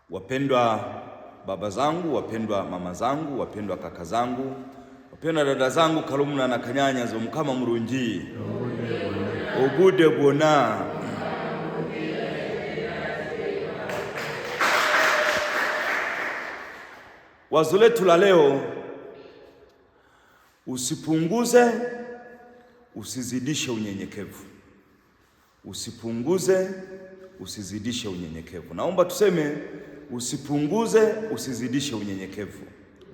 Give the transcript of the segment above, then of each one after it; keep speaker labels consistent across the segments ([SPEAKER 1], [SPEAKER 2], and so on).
[SPEAKER 1] Wapendwa baba zangu, wapendwa mama zangu, wapendwa kaka zangu, wapendwa dada zangu kalumna na kanyanya zo mukama mulungi ogude bwona. Wazo letu la leo, usipunguze usizidishe unyenyekevu. Usipunguze usizidishe unyenyekevu. Naomba tuseme usipunguze usizidishe unyenyekevu.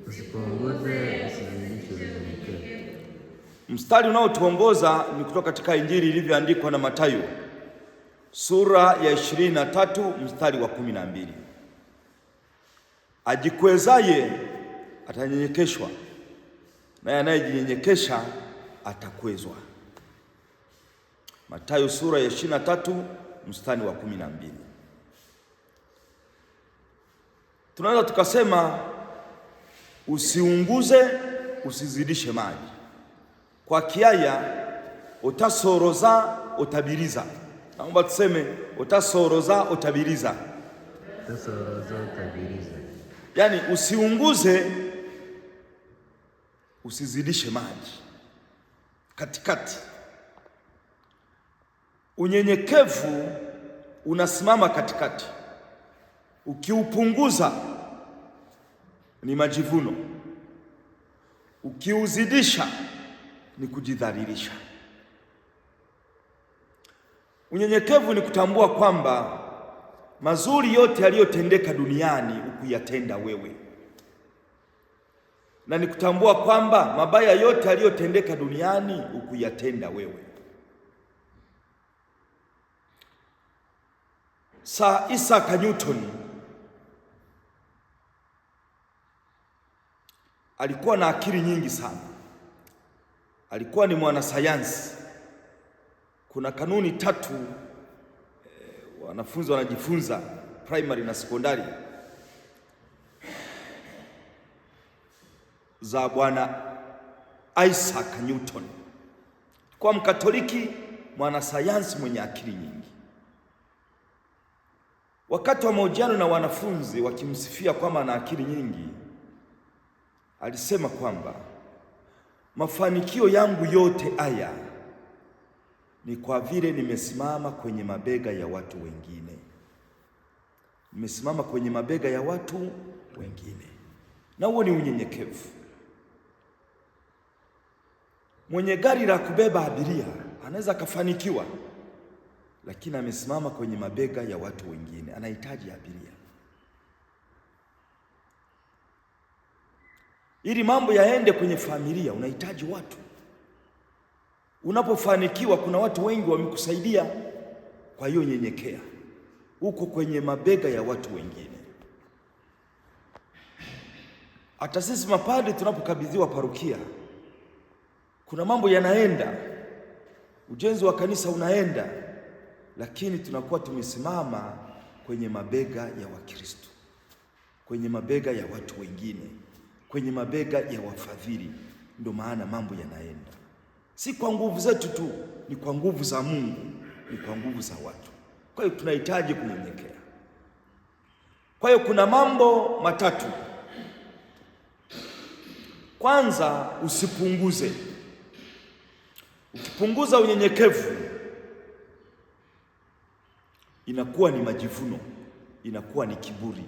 [SPEAKER 2] Usipunguze usizidishe unyenyekevu.
[SPEAKER 1] Mstari unaotuongoza ni kutoka katika Injili ilivyoandikwa na Mathayo sura ya 23 mstari wa 12. Ajikwezaye atanyenyekeshwa, naye anayejinyenyekesha atakwezwa. Mathayo sura ya 23 mstari wa 12. Tunaweza tukasema usiunguze usizidishe maji. Kwa Kiaya utasoroza utabiriza. Naomba tuseme utasoroza utabiriza.
[SPEAKER 2] Utasoroza utabiriza.
[SPEAKER 1] Yaani usiunguze usizidishe maji, katikati. Unyenyekevu unasimama katikati. Ukiupunguza ni majivuno, ukiuzidisha ni kujidhalilisha. Unyenyekevu ni kutambua kwamba mazuri yote yaliyotendeka duniani ukuyatenda wewe, na ni kutambua kwamba mabaya yote yaliyotendeka duniani ukuyatenda wewe. Sir Isaac Newton alikuwa na akili nyingi sana. Alikuwa ni mwanasayansi. Kuna kanuni 3 wanafunzi wanajifunza primary na sekondari za bwana Isaac Newton. Kwa Mkatoliki, mwanasayansi mwenye akili nyingi. Wakati wa mahojiano na wanafunzi wakimsifia kwamba ana akili nyingi, alisema kwamba mafanikio yangu yote haya ni kwa vile nimesimama kwenye mabega ya watu wengine. Nimesimama kwenye mabega ya watu wengine. Na huo ni unyenyekevu. Mwenye gari la kubeba abiria anaweza kafanikiwa, lakini amesimama kwenye mabega ya watu wengine, anahitaji abiria. Ili mambo yaende kwenye familia unahitaji watu. Unapofanikiwa kuna watu wengi wamekusaidia, kwa hiyo nyenyekea. Uko kwenye mabega ya watu wengine. Hata sisi mapadri tunapokabidhiwa parokia, kuna mambo yanaenda, ujenzi wa kanisa unaenda, lakini tunakuwa tumesimama kwenye mabega ya Wakristo, kwenye mabega ya watu wengine, kwenye mabega ya wafadhili. Ndio maana mambo yanaenda, si kwa nguvu zetu tu, ni kwa nguvu za Mungu, ni kwa nguvu za watu. Kwa hiyo tunahitaji kunyenyekea. Kwa hiyo kuna mambo 3. Kwanza, usipunguze. Ukipunguza unyenyekevu inakuwa ni majivuno, inakuwa ni kiburi.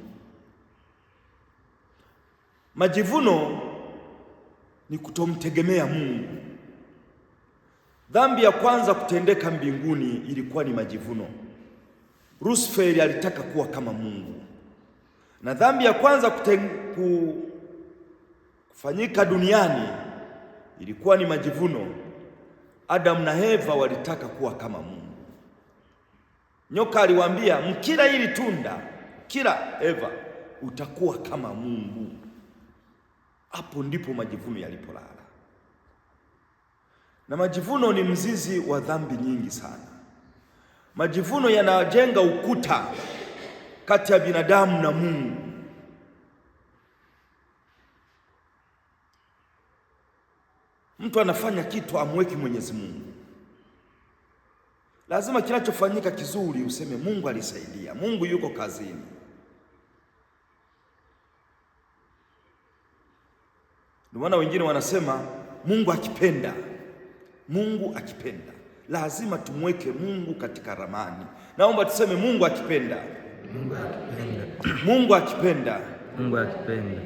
[SPEAKER 1] Majivuno ni kutomtegemea Mungu. Dhambi ya kwanza kutendeka mbinguni ilikuwa ni majivuno. Lucifer alitaka kuwa kama Mungu. Na dhambi ya kwanza kufanyika duniani ilikuwa ni majivuno. Adam na Eva walitaka kuwa kama Mungu. Nyoka aliwaambia, mkila hili tunda, kila Eva, utakuwa kama Mungu. Hapo ndipo majivuno yalipolala. Na majivuno ni mzizi wa dhambi nyingi sana. Majivuno yanajenga ukuta kati ya binadamu na Mungu. Mtu anafanya kitu amweki Mwenyezi Mungu. Lazima kinachofanyika kizuri useme Mungu alisaidia, Mungu yuko kazini. Ndio maana wengine wanasema Mungu akipenda, Mungu akipenda. Lazima tumweke Mungu katika ramani. Naomba tuseme Mungu akipenda,
[SPEAKER 2] Mungu akipenda,
[SPEAKER 1] Mungu akipenda.
[SPEAKER 2] Mungu akipenda.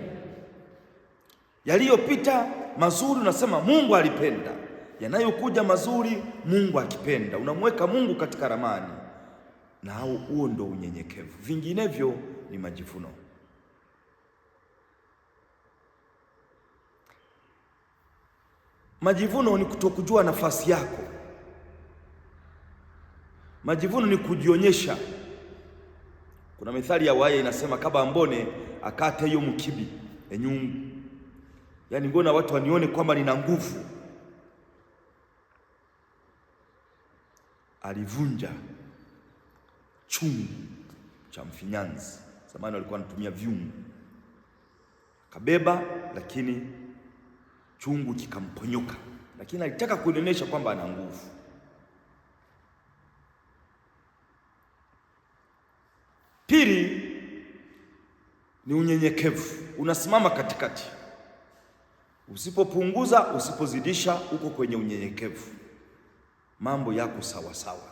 [SPEAKER 1] Yaliyopita mazuri unasema Mungu alipenda, yanayokuja mazuri Mungu akipenda. Unamweka Mungu katika ramani, na huo ndo unyenyekevu. Vinginevyo ni majivuno. Majivuno ni kutokujua nafasi yako. Majivuno ni kujionyesha. Kuna methali ya Wahaya inasema kaba mbone akate hiyo mkibi enyungu, yaani ngona watu wanione kwamba nina nguvu. Alivunja chungu cha mfinyanzi. Zamani walikuwa wanatumia vyungu, kabeba, lakini chungu kikamponyoka, lakini alitaka kuonyesha kwamba ana nguvu. Pili ni unyenyekevu. Unasimama katikati, usipopunguza, usipozidisha, uko kwenye unyenyekevu, mambo yako sawa sawa.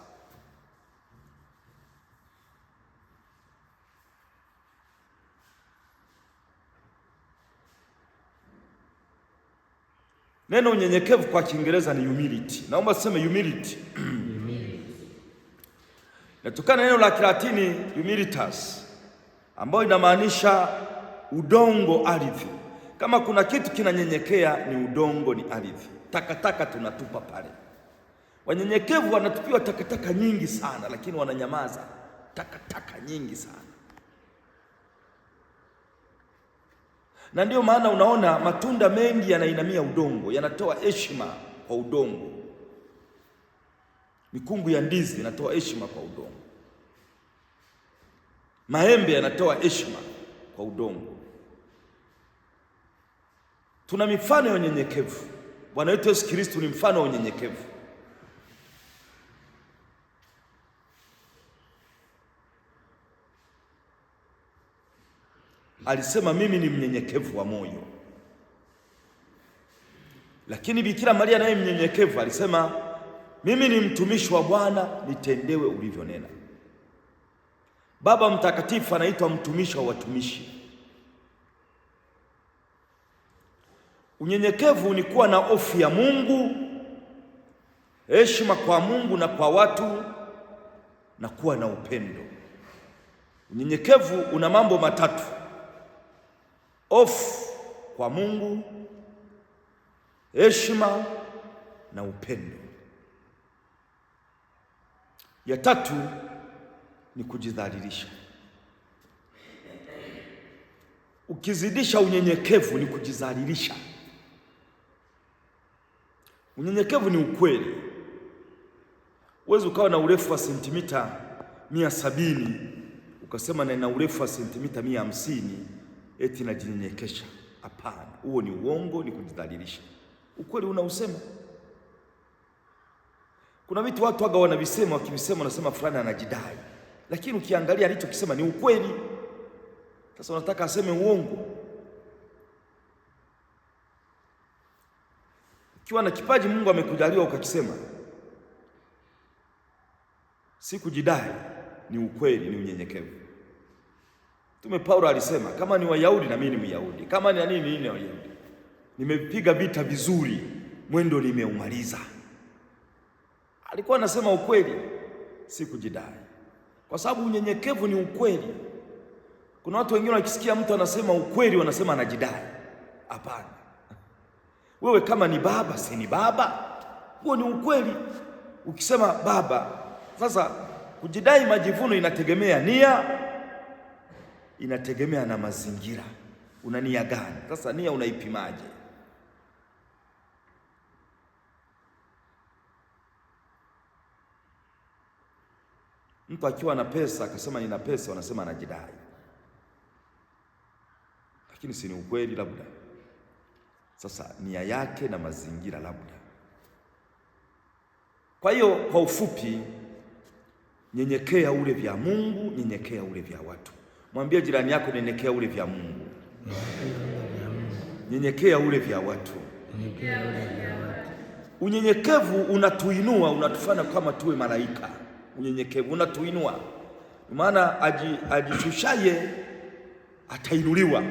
[SPEAKER 1] Neno unyenyekevu kwa Kiingereza ni humility. Naomba tuseme humility. Natokana neno la Kilatini humilitas, ambayo inamaanisha udongo, ardhi. Kama kuna kitu kinanyenyekea ni udongo, ni ardhi. Takataka tunatupa pale. Wanyenyekevu wanatupiwa takataka nyingi sana, lakini wananyamaza. Takataka nyingi sana. Na ndio maana unaona matunda mengi yanainamia udongo, yanatoa heshima kwa udongo. Mikungu ya ndizi inatoa heshima kwa udongo. Maembe yanatoa heshima kwa udongo. Tuna mifano ya unyenyekevu. Bwana wetu Yesu Kristo ni mfano wa unyenyekevu. Alisema mimi ni mnyenyekevu wa moyo. Lakini Bikira Maria naye mnyenyekevu alisema mimi ni mtumishi wa Bwana, nitendewe ulivyonena. Baba Mtakatifu anaitwa mtumishi wa watumishi. Unyenyekevu ni kuwa na hofu ya Mungu, heshima kwa Mungu na kwa watu, na kuwa na upendo. Unyenyekevu una mambo matatu: hofu kwa Mungu, heshima na upendo. Ya tatu ni kujidhalilisha. Ukizidisha unyenyekevu ni kujidhalilisha. Unyenyekevu ni ukweli. Huwezi ukawa na urefu wa sentimita 170 ukasema na urefu wa sentimita 150 eti najinyenyekesha. Hapana, huo ni uongo, ni kujidhalilisha. Ukweli unausema. Kuna vitu watu waga wanavisema, wakivisema wanasema fulani anajidai, lakini ukiangalia alichokisema ni ukweli. Sasa unataka aseme uongo? Ukiwa na kipaji Mungu amekujalia ukakisema, si kujidai, ni ukweli, ni unyenyekevu. Mtume Paulo alisema kama ni Wayahudi na mimi ni Myahudi, kama ni nini ni Wayahudi, nimepiga vita vizuri, mwendo nimeumaliza. Alikuwa anasema ukweli, si kujidai, kwa sababu unyenyekevu ni ukweli. Kuna watu wengine wakisikia mtu anasema ukweli wanasema anajidai. Hapana, wewe kama ni baba, si ni baba, huo ni ukweli. Ukisema baba, sasa kujidai, majivuno inategemea nia, inategemea na mazingira. Una nia gani? Sasa nia unaipimaje? Mtu akiwa na pesa akasema nina pesa, wanasema anajidai, lakini si ni ukweli labda. Sasa nia yake na mazingira labda. Kwa hiyo kwa ufupi, nyenyekea ule vya Mungu, nyenyekea ule vya watu. Mwambie jirani yako, nyenyekea ule vya Mungu. nyenyekea ule vya watu.
[SPEAKER 2] Nyenyekea ule vya watu.
[SPEAKER 1] Unyenyekevu unatuinua, unatufanya kama tuwe malaika. Unyenyekevu unatuinua, maana ajishushaye atainuliwa,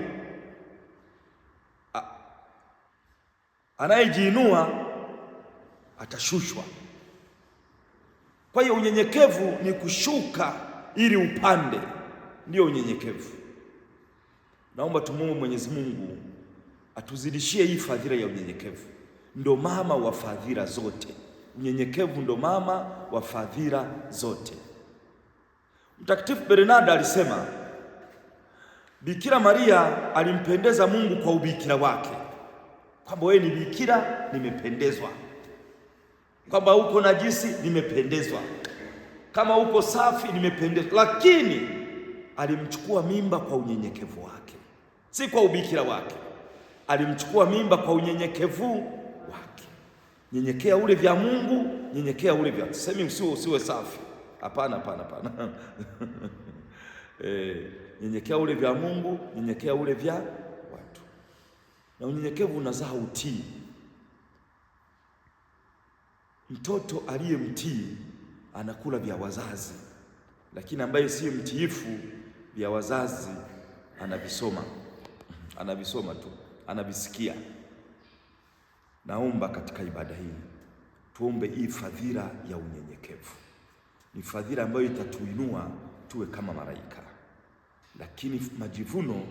[SPEAKER 1] anayejiinua atashushwa. Kwa hiyo unyenyekevu ni kushuka ili upande, ndio unyenyekevu. Naomba tumuombe Mwenyezi Mungu atuzidishie hii fadhila ya unyenyekevu. Ndo mama wa fadhila zote. Unyenyekevu ndo mama wa fadhila zote. Mtakatifu Bernardo alisema Bikira Maria alimpendeza Mungu kwa ubikira wake, kwamba wewe ni bikira, nimependezwa. Kwamba uko najisi, nimependezwa. Kama uko safi, nimependezwa. Lakini alimchukua mimba kwa unyenyekevu wake, si kwa ubikira wake. Alimchukua mimba kwa unyenyekevu wake. Nyenyekea ule vya Mungu, nyenyekea ule vya. Tuseme usiwe safi. Hapana. Nyenyekea ule vya Mungu, nyenyekea ule vya watu. Na unyenyekevu unazaa utii. Mtoto aliyemtii anakula vya wazazi, lakini ambaye si mtiifu vya wazazi anavisoma tu, anavisikia. Naomba katika ibada hii tuombe hii fadhila ya unyenyekevu. Ni fadhila ambayo itatuinua tuwe kama malaika, lakini majivuno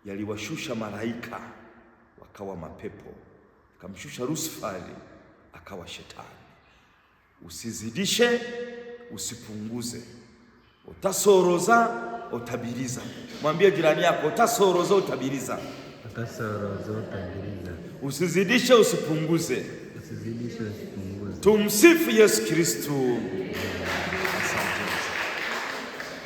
[SPEAKER 1] yaliwashusha malaika wakawa mapepo, kamshusha Lusifari akawa shetani. Usizidishe, usipunguze. Utasoroza, utabiriza. Mwambie jirani yako, utasoroza, utabiriza.
[SPEAKER 2] Utasoroza, utabiriza.
[SPEAKER 1] Usizidishe, usipunguze.
[SPEAKER 2] Usizidishe, usipunguze.
[SPEAKER 1] Tumsifu Yesu Kristo.